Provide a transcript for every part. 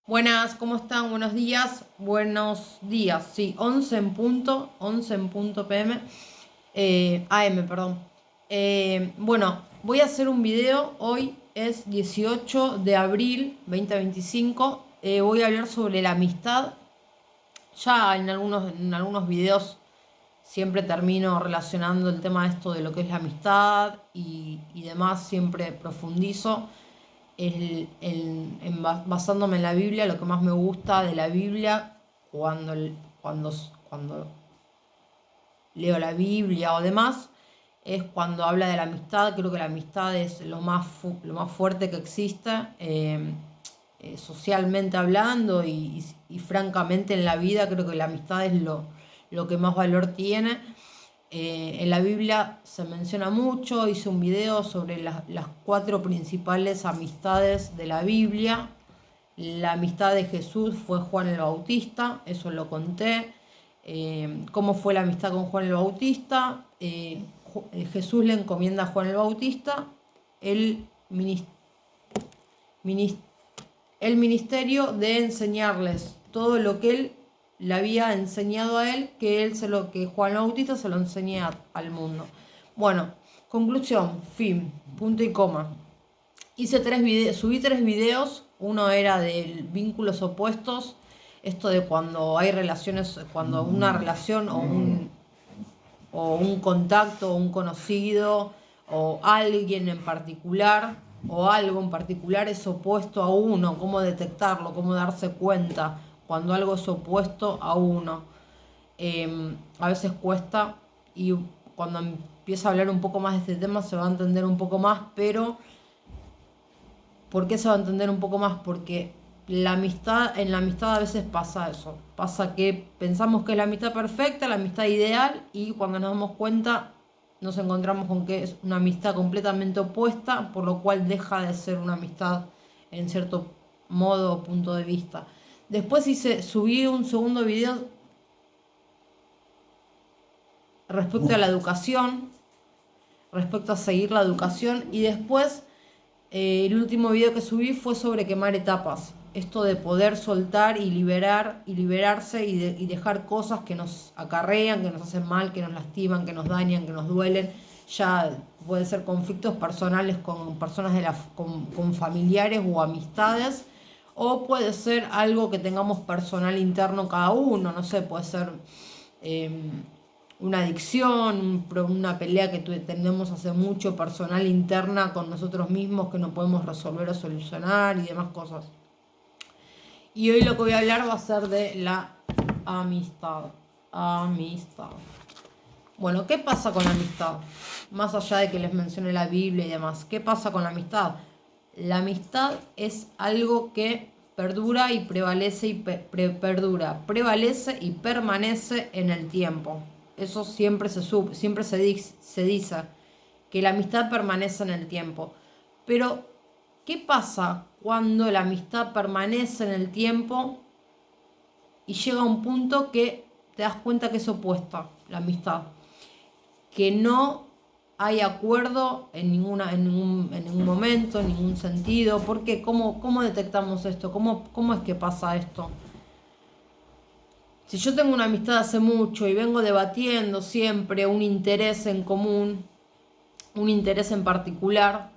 Buenas, ¿cómo están? Buenos días. Buenos días, sí, 11 en punto PM, AM, perdón. Bueno, voy a hacer un video, hoy es 18 de abril 2025. Voy a hablar sobre la amistad. Ya en algunos videos siempre termino relacionando el tema de esto de lo que es la amistad y demás, siempre profundizo basándome en la Biblia. Lo que más me gusta de la Biblia cuando leo la Biblia o demás es cuando habla de la amistad. Creo que la amistad es lo más fuerte que existe, socialmente hablando y francamente en la vida. Creo que la amistad es lo que más valor tiene. En la Biblia se menciona mucho. Hice un video sobre las 4 principales amistades de la Biblia. La amistad de Jesús fue Juan el Bautista, eso lo conté. ¿Cómo fue la amistad con Juan el Bautista? Jesús le encomienda a Juan el Bautista el, minis- minis- el ministerio de enseñarles todo lo que él le había enseñado a él, que Juan el Bautista se lo enseñe al mundo. Bueno, conclusión, fin, punto y coma. Subí 3 videos. Uno era de vínculos opuestos, esto de cuando hay relaciones, cuando una relación o un contacto, o un conocido, o alguien en particular, o algo en particular es opuesto a uno. Cómo detectarlo, cómo darse cuenta cuando algo es opuesto a uno. A veces cuesta, y cuando empiezo a hablar un poco más de este tema se va a entender un poco más. Pero ¿por qué se va a entender un poco más? Porque en la amistad a veces pasa eso. Pasa que pensamos que es la amistad perfecta, la amistad ideal, y cuando nos damos cuenta nos encontramos con que es una amistad completamente opuesta, por lo cual deja de ser una amistad en cierto modo o punto de vista. Después subí un segundo video respecto a la educación, respecto a seguir la educación, y después el último video que subí fue sobre quemar etapas. Esto de poder soltar y liberarse y dejar cosas que nos acarrean, que nos hacen mal, que nos lastiman, que nos dañan, que nos duelen. Ya puede ser conflictos personales con personas con familiares o amistades, o puede ser algo que tengamos personal interno cada uno. No sé, puede ser eh, una adicción, una pelea que tenemos hace mucho, personal, interna con nosotros mismos, que no podemos resolver o solucionar y demás cosas. Y hoy lo que voy a hablar va a ser de la amistad. Amistad. Bueno, ¿qué pasa con la amistad? Más allá de que les mencione la Biblia y demás, ¿qué pasa con la amistad? La amistad es algo que perdura y prevalece prevalece y permanece en el tiempo. Eso siempre se dice que la amistad permanece en el tiempo. Pero, ¿qué pasa cuando la amistad permanece en el tiempo y llega a un punto que te das cuenta que es opuesta la amistad? Que no hay acuerdo en ningún momento, en ningún sentido. ¿Por qué? ¿Cómo detectamos esto? ¿Cómo es que pasa esto? Si yo tengo una amistad hace mucho y vengo debatiendo siempre un interés en común, un interés en particular,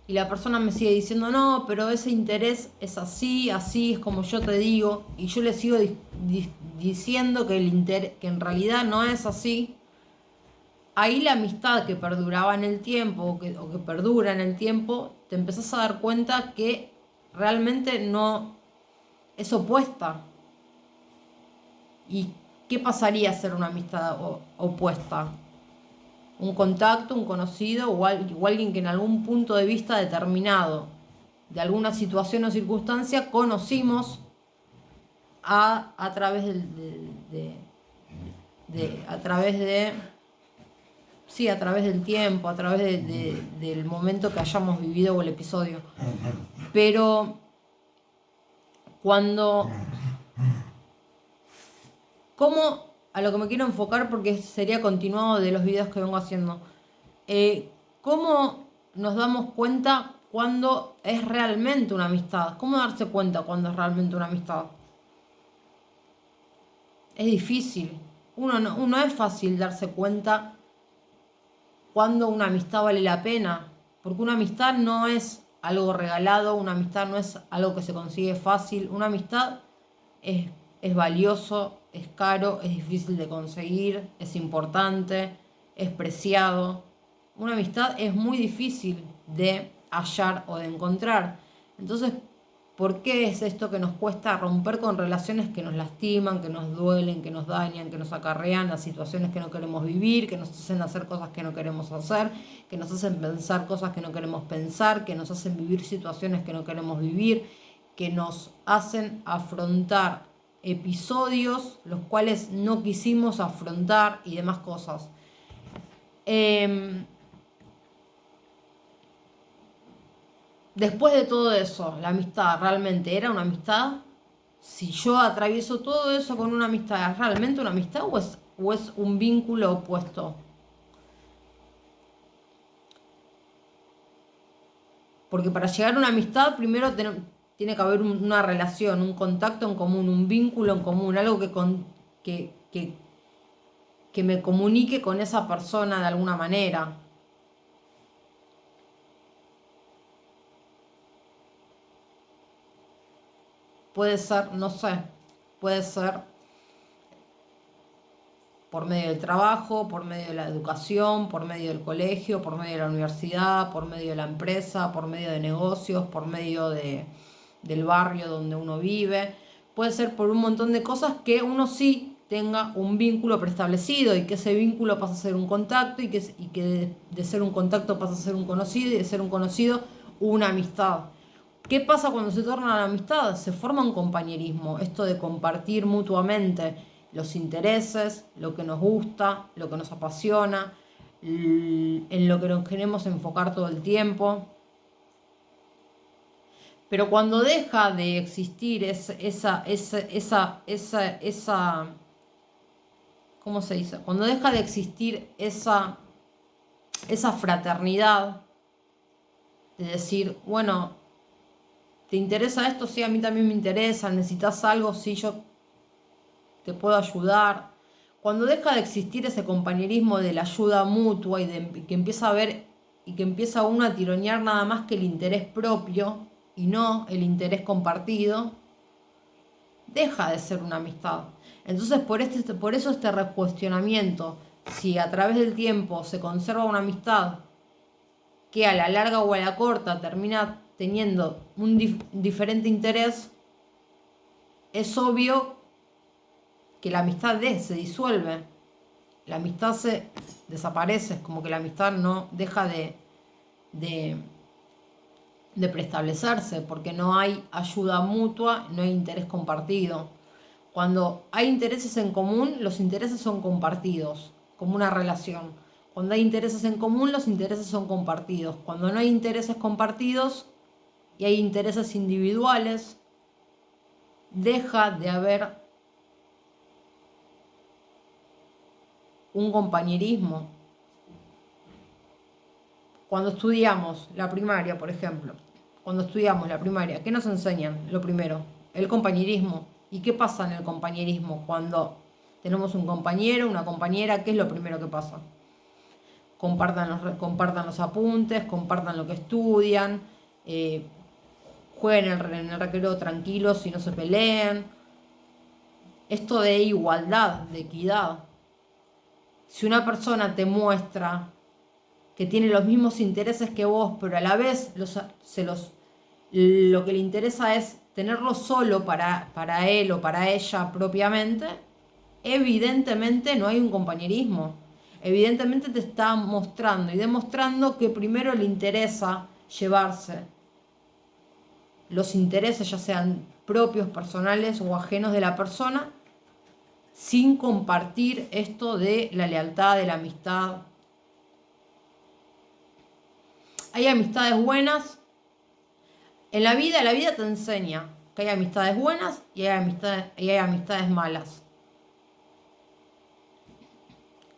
y la persona me sigue diciendo, no, pero ese interés es así, así es como yo te digo, y yo le sigo diciendo que en realidad no es así, ahí la amistad que perduraba en el tiempo o que perdura en el tiempo, te empezás a dar cuenta que realmente no es opuesta. ¿Y qué pasaría a ser una amistad opuesta? Un contacto, un conocido o alguien que en algún punto de vista determinado de alguna situación o circunstancia conocimos a través a través de sí, a través del tiempo, a través del momento que hayamos vivido o el episodio. Pero cuando, ¿cómo? A lo que me quiero enfocar, porque sería continuado de los videos que vengo haciendo. ¿Cómo nos damos cuenta cuándo es realmente una amistad. ¿Cómo darse cuenta cuándo es realmente una amistad? Es difícil. No es fácil darse cuenta cuándo una amistad vale la pena. Porque una amistad no es algo regalado, una amistad no es algo que se consigue fácil. Una amistad es, es valioso, es caro, es difícil de conseguir, es importante, es preciado. Una amistad es muy difícil de hallar o de encontrar. Entonces, ¿por qué es esto que nos cuesta romper con relaciones que nos lastiman, que nos duelen, que nos dañan, que nos acarrean a situaciones que no queremos vivir, que nos hacen hacer cosas que no queremos hacer, que nos hacen pensar cosas que no queremos pensar, que nos hacen vivir situaciones que no queremos vivir, que nos hacen afrontar episodios los cuales no quisimos afrontar y demás cosas? Después de todo eso, ¿la amistad realmente era una amistad? Si yo atravieso todo eso con una amistad, ¿es realmente una amistad o es un vínculo opuesto? Porque para llegar a una amistad, primero tiene que haber una relación, un contacto en común, un vínculo en común, algo que me comunique con esa persona de alguna manera. Puede ser, no sé, puede ser por medio del trabajo, por medio de la educación, por medio del colegio, por medio de la universidad, por medio de la empresa, por medio de negocios, por medio del barrio donde uno vive. Puede ser por un montón de cosas que uno sí tenga un vínculo preestablecido y que ese vínculo pasa a ser un contacto y que de ser un contacto pasa a ser un conocido y de ser un conocido una amistad. ¿Qué pasa cuando se torna la amistad? Se forma un compañerismo, esto de compartir mutuamente los intereses, lo que nos gusta, lo que nos apasiona, en lo que nos queremos enfocar todo el tiempo. Pero cuando deja de existir ¿cómo se dice? Cuando deja de existir esa fraternidad de decir, bueno, ¿te interesa esto? Sí, a mí también me interesa. ¿Necesitas algo? Sí, yo te puedo ayudar. Cuando deja de existir ese compañerismo de la ayuda mutua y que empieza a ver y que empieza uno a tironear nada más que el interés propio y no el interés compartido, deja de ser una amistad. Entonces, por eso este recuestionamiento, si a través del tiempo se conserva una amistad que a la larga o a la corta termina teniendo un diferente interés, es obvio que la amistad se disuelve, la amistad se desaparece, es como que la amistad no deja de, de preestablecerse, porque no hay ayuda mutua, no hay interés compartido. Cuando hay intereses en común, los intereses son compartidos, como una relación. Cuando hay intereses en común, los intereses son compartidos. Cuando no hay intereses compartidos y hay intereses individuales, deja de haber un compañerismo. Cuando estudiamos la primaria, por ejemplo, cuando estudiamos la primaria, ¿qué nos enseñan? Lo primero, el compañerismo. ¿Y qué pasa en el compañerismo? Cuando tenemos un compañero, una compañera, ¿qué es lo primero que pasa? Compartan los apuntes, compartan lo que estudian, jueguen en el recreo tranquilos y no se peleen. Esto de igualdad, de equidad. Si una persona te muestra que tiene los mismos intereses que vos, pero a la vez lo que le interesa es tenerlo solo para él o para ella propiamente, evidentemente no hay un compañerismo. Evidentemente te está mostrando y demostrando que primero le interesa llevarse los intereses, ya sean propios, personales o ajenos de la persona, sin compartir esto de la lealtad, de la amistad. Hay amistades buenas. En la vida te enseña que hay amistades buenas y hay amistades malas.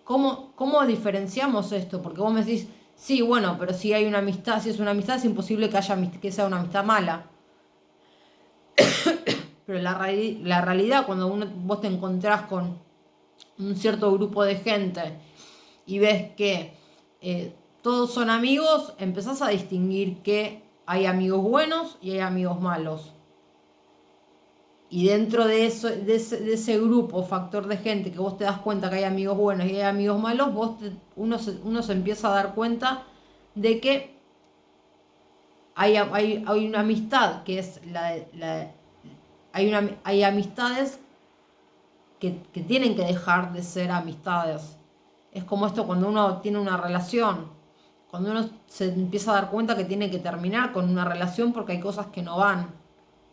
¿Cómo diferenciamos esto? Porque vos me decís, Sí, bueno, pero si hay una amistad, si es una amistad, es imposible que que sea una amistad mala. Pero la realidad, cuando vos te encontrás con un cierto grupo de gente y ves que todos son amigos, empezás a distinguir que hay amigos buenos y hay amigos malos. Y dentro de eso, de ese grupo, factor de gente que vos te das cuenta que hay amigos buenos y hay amigos malos, uno se empieza a dar cuenta de que hay una amistad que es hay amistades que tienen que dejar de ser amistades. Es como esto cuando uno tiene una relación, cuando uno se empieza a dar cuenta que tiene que terminar con una relación porque hay cosas que no van,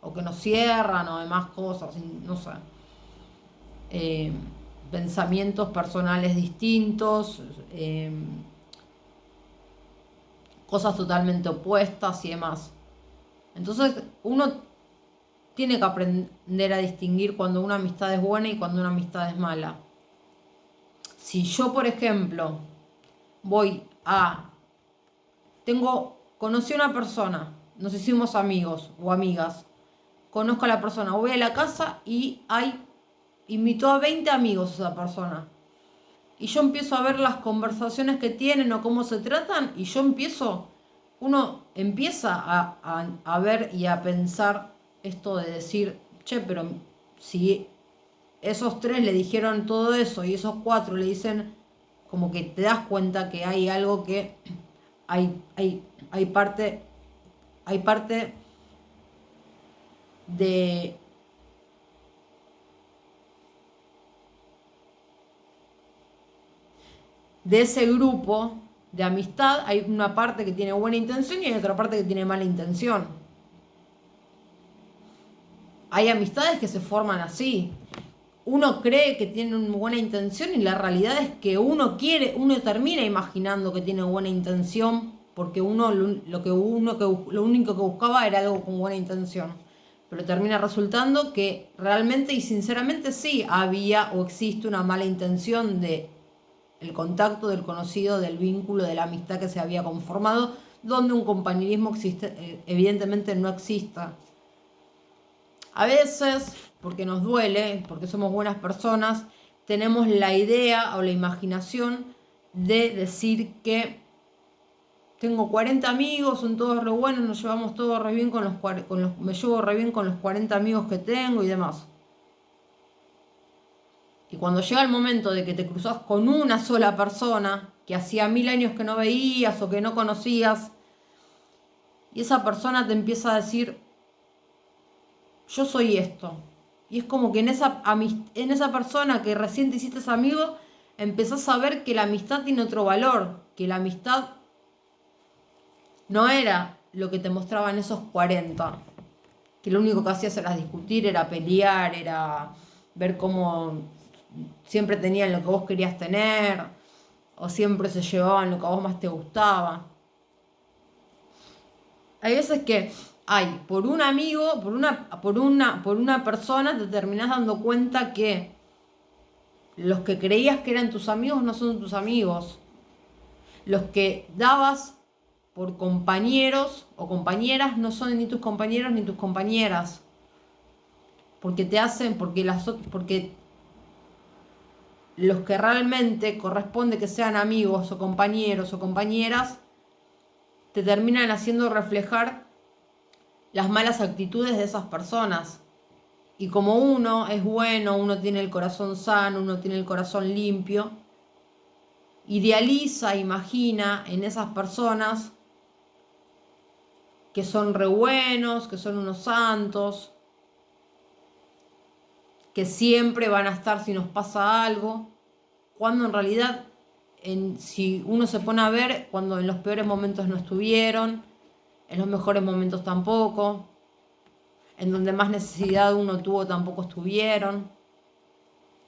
o que no cierran, o demás cosas, no sé. Eh, Pensamientos personales distintos, cosas totalmente opuestas y demás. Entonces uno tiene que aprender a distinguir cuando una amistad es buena y cuando una amistad es mala. Si yo, por ejemplo, voy a... conocí a una persona, nos hicimos amigos o amigas, conozco a la persona, voy a la casa y invitó a 20 amigos esa persona. Y yo empiezo a ver las conversaciones que tienen o cómo se tratan y uno empieza a ver y a pensar esto de decir, che, pero si esos 3 le dijeron todo eso y esos 4 le dicen, como que te das cuenta que hay algo que hay parte de, de ese grupo de amistad, hay una parte que tiene buena intención y hay otra parte que tiene mala intención. Hay amistades que se forman así. Uno cree que tiene una buena intención y la realidad es que uno termina imaginando que tiene buena intención porque lo único que buscaba era algo con buena intención. Pero termina resultando que realmente y sinceramente sí había o existe una mala intención de el contacto, del conocido, del vínculo, de la amistad que se había conformado, donde un compañerismo evidentemente no exista. A veces, porque nos duele, porque somos buenas personas, tenemos la idea o la imaginación de decir que tengo 40 amigos, son todos re buenos, nos llevamos todos re bien me llevo re bien con los 40 amigos que tengo y demás. Y cuando llega el momento de que te cruzas con una sola persona que hacía 1000 años que no veías o que no conocías, y esa persona te empieza a decir, yo soy esto. Y es como que en esa persona que recién te hiciste amigo, empezás a ver que la amistad tiene otro valor, que la amistad no era lo que te mostraban esos 40, que lo único que hacías era discutir, era pelear, era ver cómo siempre tenían lo que vos querías tener, o siempre se llevaban lo que a vos más te gustaba. Hay veces que por un amigo, por una persona, te terminás dando cuenta que los que creías que eran tus amigos no son tus amigos. Los que dabas por compañeros o compañeras no son ni tus compañeros ni tus compañeras. Porque porque los que realmente corresponde que sean amigos o compañeros o compañeras te terminan haciendo reflejar las malas actitudes de esas personas. Y como uno es bueno, uno tiene el corazón sano, uno tiene el corazón limpio, idealiza, imagina en esas personas que son re buenos, que son unos santos, que siempre van a estar si nos pasa algo, cuando en realidad, si uno se pone a ver, cuando en los peores momentos no estuvieron, en los mejores momentos tampoco, en donde más necesidad uno tuvo tampoco estuvieron.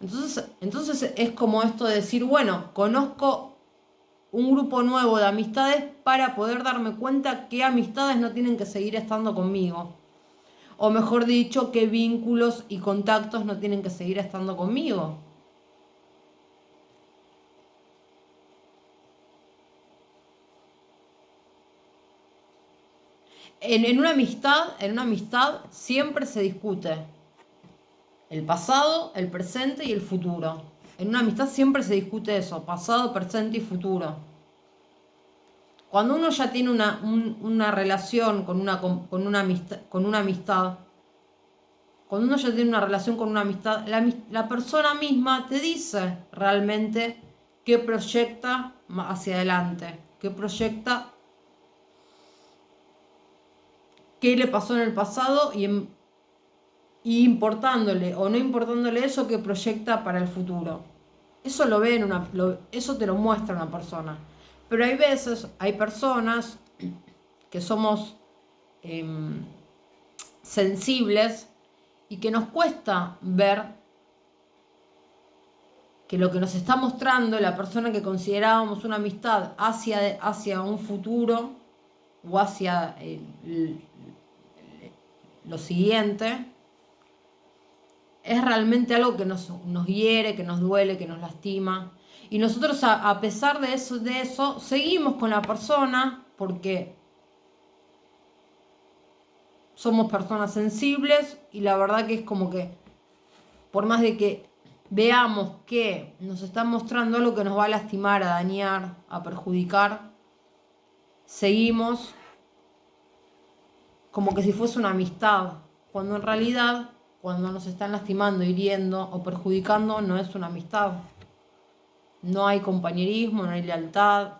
Entonces es como esto de decir, bueno, conozco un grupo nuevo de amistades para poder darme cuenta qué amistades no tienen que seguir estando conmigo. O mejor dicho, qué vínculos y contactos no tienen que seguir estando conmigo. En una amistad siempre se discute el pasado, el presente y el futuro. En una amistad siempre se discute eso, pasado, presente y futuro. Cuando uno ya tiene una relación con una amistad, cuando uno ya tiene una relación con una amistad, la persona misma te dice realmente qué proyecta hacia adelante, qué proyecta, qué le pasó en el pasado y importándole o no importándole eso, qué proyecta para el futuro. Eso eso te lo muestra una persona. Pero hay personas que somos sensibles y que nos cuesta ver que lo que nos está mostrando la persona que considerábamos una amistad hacia un futuro o hacia lo siguiente, es realmente algo que nos hiere, que nos duele, que nos lastima. Y nosotros a pesar de eso, seguimos con la persona porque somos personas sensibles y la verdad que es como que por más de que veamos que nos están mostrando algo que nos va a lastimar, a dañar, a perjudicar, seguimos como que si fuese una amistad, cuando en realidad, cuando nos están lastimando, hiriendo o perjudicando, no es una amistad. No hay compañerismo, no hay lealtad,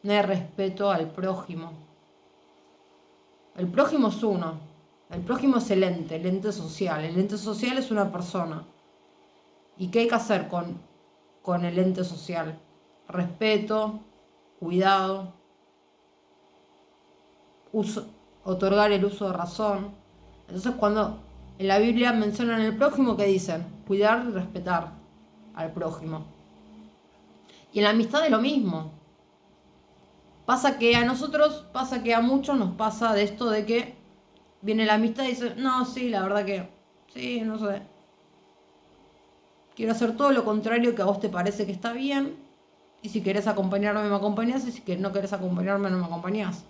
no hay respeto al prójimo. El prójimo es uno, el prójimo es el ente social. El ente social es una persona. ¿Y qué hay que hacer con el ente social? Respeto, cuidado, otorgar el uso de razón. Entonces cuando en la Biblia mencionan el prójimo, ¿qué dicen? Cuidar y respetar al prójimo. Y en la amistad es lo mismo. Pasa que a muchos nos pasa de esto de que viene la amistad y dice, no, sí, la verdad que, sí, no sé. Quiero hacer todo lo contrario que a vos te parece que está bien. Y si querés acompañarme, me acompañás. Y si no querés acompañarme, no me acompañás.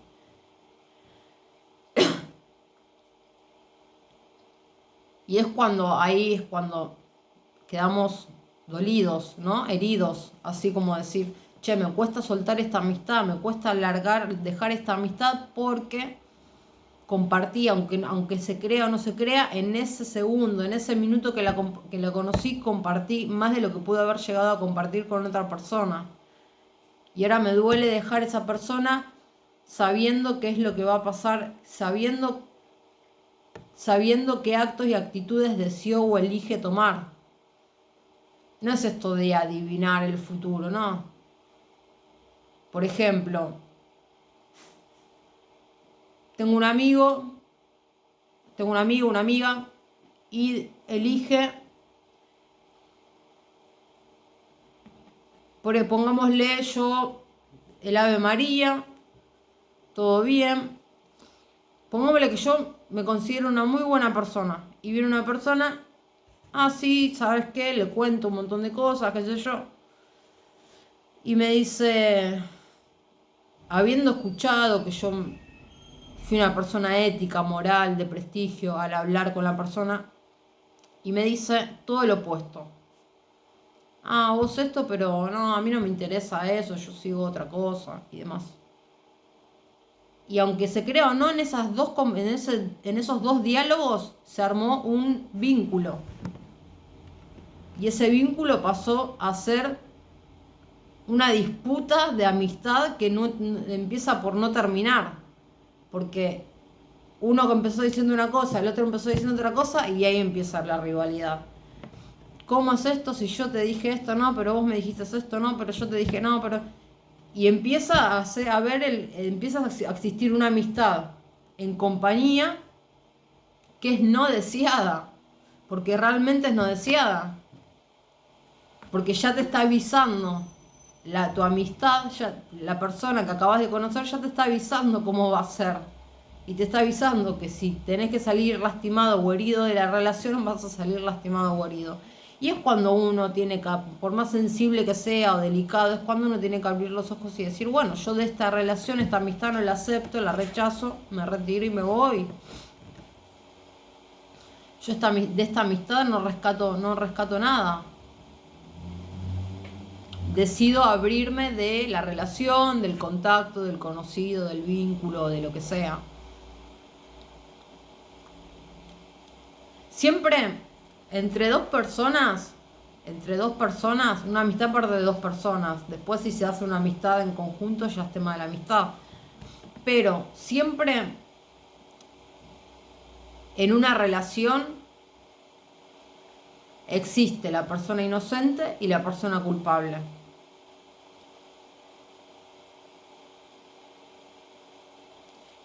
Y ahí es cuando quedamos dolidos, ¿no? Heridos, así como decir, che, me cuesta soltar esta amistad, me cuesta dejar esta amistad porque compartí, aunque se crea o no se crea, en ese segundo, en ese minuto que la conocí, compartí más de lo que pude haber llegado a compartir con otra persona. Y ahora me duele dejar esa persona sabiendo qué es lo que va a pasar, sabiendo qué actos y actitudes deseó o elige tomar. No es esto de adivinar el futuro, no. Por ejemplo, tengo una amiga, y elige, pongámosle yo el Ave María, todo bien. Pongámosle que yo me considero una muy buena persona y viene una persona, sí, ¿sabes qué? Le cuento un montón de cosas, qué sé yo. Y me dice, habiendo escuchado que yo fui una persona ética, moral, de prestigio al hablar con la persona, y me dice todo lo opuesto. Vos esto, pero no, a mí no me interesa eso, yo sigo otra cosa y demás. Y aunque se crea o no, en esos dos diálogos se armó un vínculo. Y ese vínculo pasó a ser una disputa de amistad que no empieza por no terminar. Porque uno que empezó diciendo una cosa, el otro empezó diciendo otra cosa, y ahí empieza la rivalidad. ¿Cómo es esto si yo te dije esto? No, pero vos me dijiste esto, no, pero yo te dije no, pero... Y empieza empieza a existir una amistad en compañía que es no deseada, porque realmente es no deseada, porque ya te está avisando tu amistad, la persona que acabas de conocer ya te está avisando cómo va a ser, y te está avisando que si tenés que salir lastimado o herido de la relación, vas a salir lastimado o herido. Y es cuando uno tiene que, por más sensible que sea o delicado, es cuando uno tiene que abrir los ojos y decir, bueno, yo de esta relación, esta amistad no la acepto, la rechazo, me retiro y me voy. Yo de esta amistad no rescato nada. Decido abrirme de la relación, del contacto, del conocido, del vínculo, de lo que sea. Siempre entre dos personas, una amistad parte de dos personas. Después si se hace una amistad en conjunto ya es tema de la amistad. Pero siempre en una relación existe la persona inocente y la persona culpable.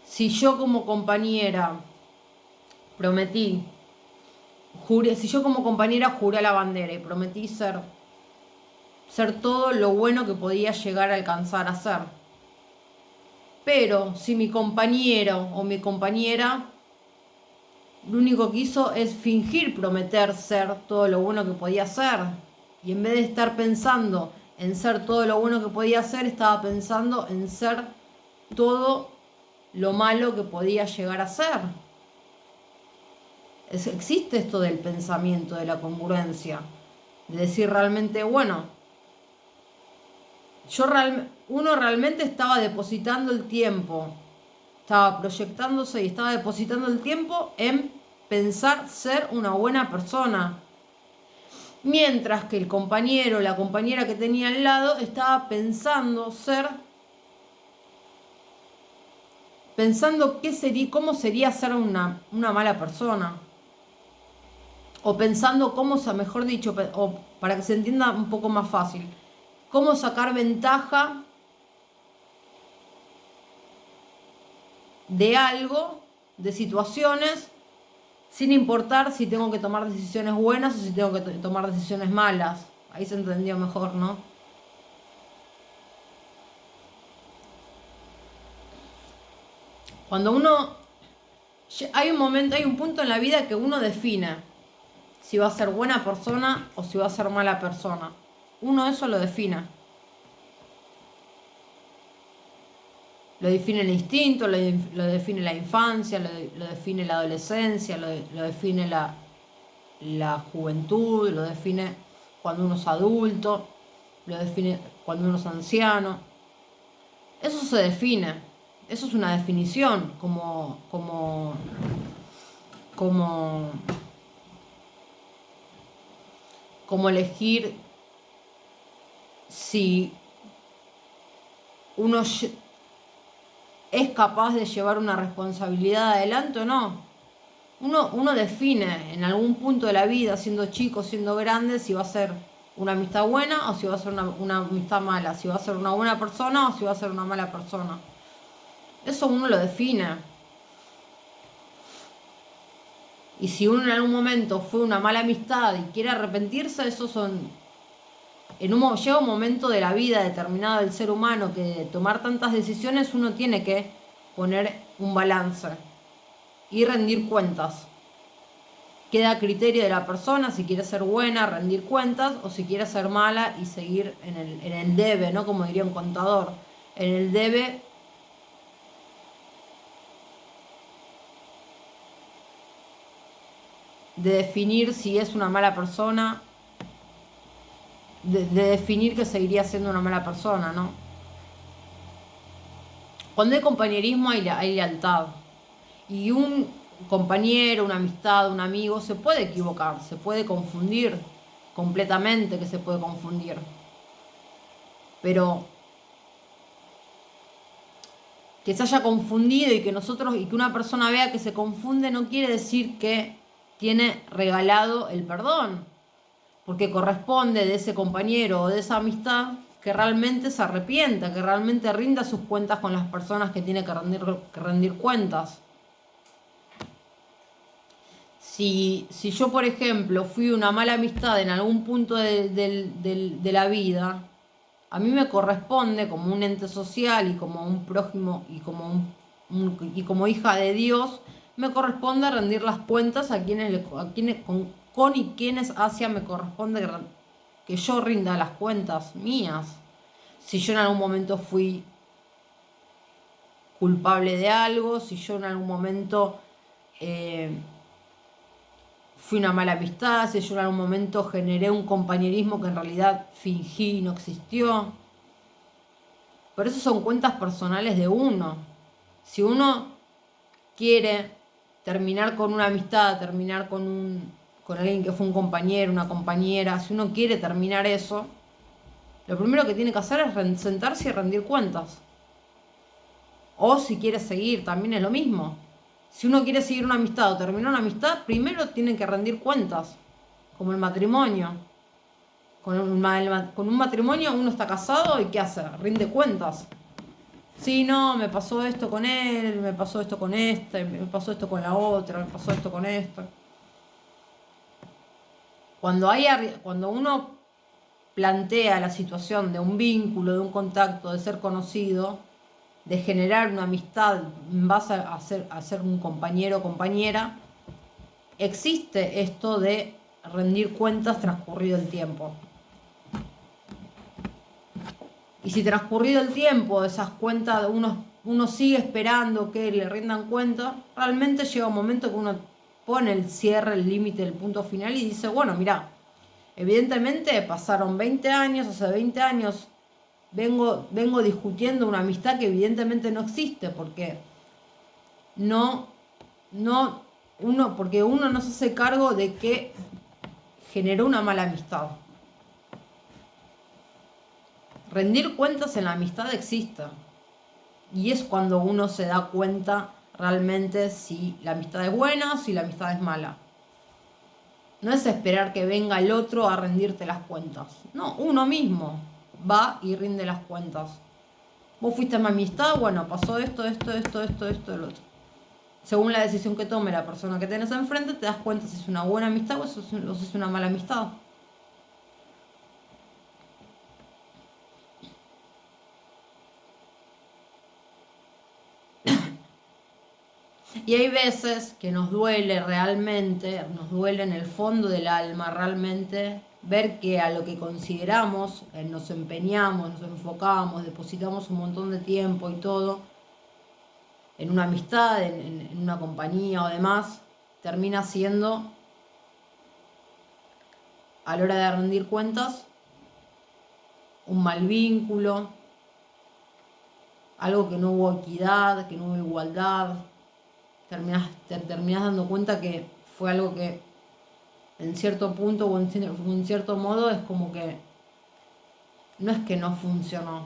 Si yo como compañera prometí, si yo como compañera juré la bandera y prometí ser todo lo bueno que podía llegar a alcanzar a ser. Pero si mi compañero o mi compañera lo único que hizo es fingir prometer ser todo lo bueno que podía ser, y en vez de estar pensando en ser todo lo bueno que podía ser, estaba pensando en ser todo lo malo que podía llegar a ser. Existe esto del pensamiento, de la congruencia, de decir realmente, bueno, uno realmente estaba depositando el tiempo, estaba proyectándose y estaba depositando el tiempo en pensar ser una buena persona. Mientras que el compañero o la compañera que tenía al lado estaba pensando cómo sería ser una mala persona. O pensando cómo, mejor dicho, o para que se entienda un poco más fácil, cómo sacar ventaja de algo, de situaciones, sin importar si tengo que tomar decisiones buenas o si tengo que tomar decisiones malas. Ahí se entendió mejor, ¿no? Cuando uno... Hay un punto en la vida que uno define si va a ser buena persona o si va a ser mala persona. Uno eso lo define. Lo define el instinto, lo define la infancia, lo define la adolescencia, lo define la juventud, lo define cuando uno es adulto, lo define cuando uno es anciano. Eso se define, eso es una definición, como elegir si uno es capaz de llevar una responsabilidad adelante o no. Uno define en algún punto de la vida, siendo chico, siendo grande, si va a ser una amistad buena o si va a ser una amistad mala, si va a ser una buena persona o si va a ser una mala persona. Eso uno lo define. Y si uno en algún momento fue una mala amistad y quiere arrepentirse, llega un momento de la vida determinada del ser humano que de tomar tantas decisiones uno tiene que poner un balance y rendir cuentas. Queda a criterio de la persona si quiere ser buena, rendir cuentas, o si quiere ser mala y seguir en el debe, ¿no? Como diría un contador, en el debe de definir si es una mala persona, de definir que seguiría siendo una mala persona, ¿no? Cuando hay compañerismo hay lealtad. Y un compañero, una amistad, un amigo se puede equivocar, se puede confundir, completamente que se puede confundir. Pero que se haya confundido y que una persona vea que se confunde no quiere decir que tiene regalado el perdón, porque corresponde de ese compañero o de esa amistad que realmente se arrepienta, que realmente rinda sus cuentas con las personas que tiene que rendir cuentas. Si yo, por ejemplo, fui una mala amistad en algún punto de la vida, a mí me corresponde como un ente social y como un prójimo y como hija de Dios, me corresponde rendir las cuentas a quienes con y quienes hacia me corresponde que yo rinda las cuentas mías. Si yo en algún momento fui culpable de algo, si yo en algún momento fui una mala amistad, si yo en algún momento generé un compañerismo que en realidad fingí y no existió. Pero eso son cuentas personales de uno. Si uno quiere terminar con una amistad, terminar con alguien que fue un compañero, una compañera, si uno quiere terminar eso, lo primero que tiene que hacer es sentarse y rendir cuentas. O si quiere seguir, también es lo mismo. Si uno quiere seguir una amistad o terminar una amistad, primero tiene que rendir cuentas, como el matrimonio. Con un matrimonio uno está casado y ¿qué hace? Rinde cuentas. Sí, no, me pasó esto con él, me pasó esto con este, me pasó esto con la otra, me pasó esto con esto. Cuando uno plantea la situación de un vínculo, de un contacto, de ser conocido, de generar una amistad en base a ser un compañero o compañera, existe esto de rendir cuentas transcurrido el tiempo. Y si transcurrido el tiempo, esas cuentas, uno sigue esperando que le rindan cuenta, realmente llega un momento que uno pone el cierre, el límite, el punto final y dice, bueno, mirá, evidentemente pasaron 20 años, hace 20 años vengo discutiendo una amistad que evidentemente no existe, porque porque uno no se hace cargo de que generó una mala amistad. Rendir cuentas en la amistad existe. Y es cuando uno se da cuenta realmente si la amistad es buena o si la amistad es mala. No es esperar que venga el otro a rendirte las cuentas. No, uno mismo va y rinde las cuentas. Vos fuiste a mi amistad, bueno, pasó esto, el otro. Según la decisión que tome la persona que tenés enfrente, te das cuenta si es una buena amistad o si es una mala amistad. Y hay veces que nos duele realmente, nos duele en el fondo del alma realmente ver que a lo que consideramos, nos empeñamos, nos enfocamos, depositamos un montón de tiempo y todo, en una amistad, en una compañía o demás, termina siendo, a la hora de rendir cuentas, un mal vínculo, algo que no hubo equidad, que no hubo igualdad. Te terminás dando cuenta que fue algo que en cierto punto o en cierto modo es como que no es que no funcionó,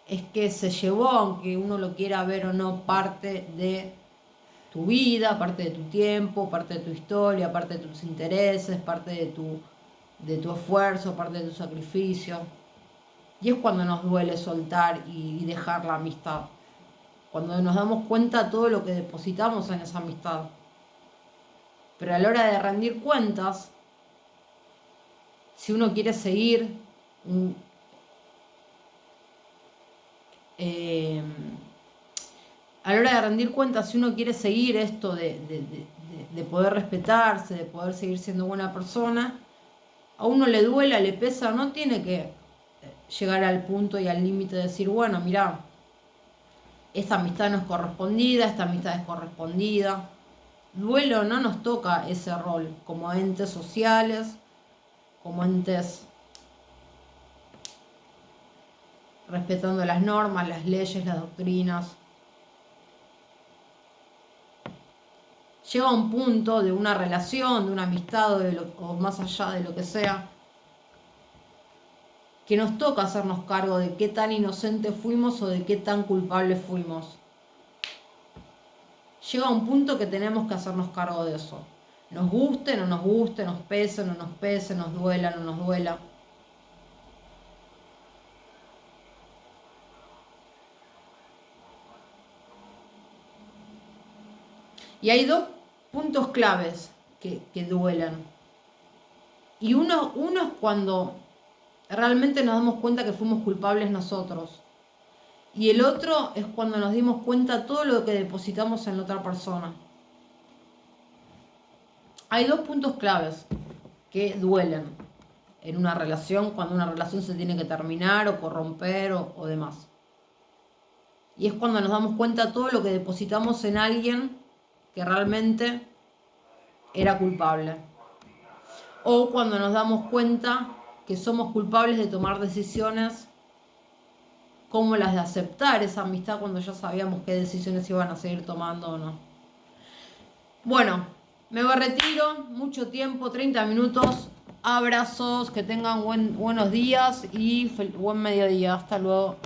es que se llevó, aunque uno lo quiera ver o no, parte de tu vida, parte de tu tiempo, parte de tu historia, parte de tus intereses, parte de tu esfuerzo, parte de tu sacrificio. Y es cuando nos duele soltar y dejar la amistad. Cuando nos damos cuenta de todo lo que depositamos en esa amistad. Pero a la hora de rendir cuentas, si uno quiere seguir a la hora de rendir cuentas, si uno quiere seguir esto de poder respetarse, de poder seguir siendo buena persona, a uno le duela, le pesa, no tiene que llegar al punto y al límite de decir, bueno, mirá, esta amistad no es correspondida, esta amistad es correspondida. Duelo no nos toca ese rol como entes sociales, como entes respetando las normas, las leyes, las doctrinas. Llega un punto de una relación, de una amistad o más allá de lo que sea, que nos toca hacernos cargo de qué tan inocentes fuimos o de qué tan culpables fuimos. Llega un punto que tenemos que hacernos cargo de eso. Nos guste, no nos guste, nos pese, no nos pese, nos duela, no nos duela. Y hay dos puntos claves que duelen. Y uno es cuando realmente nos damos cuenta que fuimos culpables nosotros. Y el otro es cuando nos dimos cuenta de todo lo que depositamos en la otra persona. Hay dos puntos claves que duelen en una relación, cuando una relación se tiene que terminar o corromper o demás. Y es cuando nos damos cuenta de todo lo que depositamos en alguien que realmente era culpable. O cuando nos damos cuenta que somos culpables de tomar decisiones como las de aceptar esa amistad cuando ya sabíamos qué decisiones iban a seguir tomando o no. Bueno, me retiro, mucho tiempo, 30 minutos. Abrazos, que tengan buenos días y buen mediodía. Hasta luego.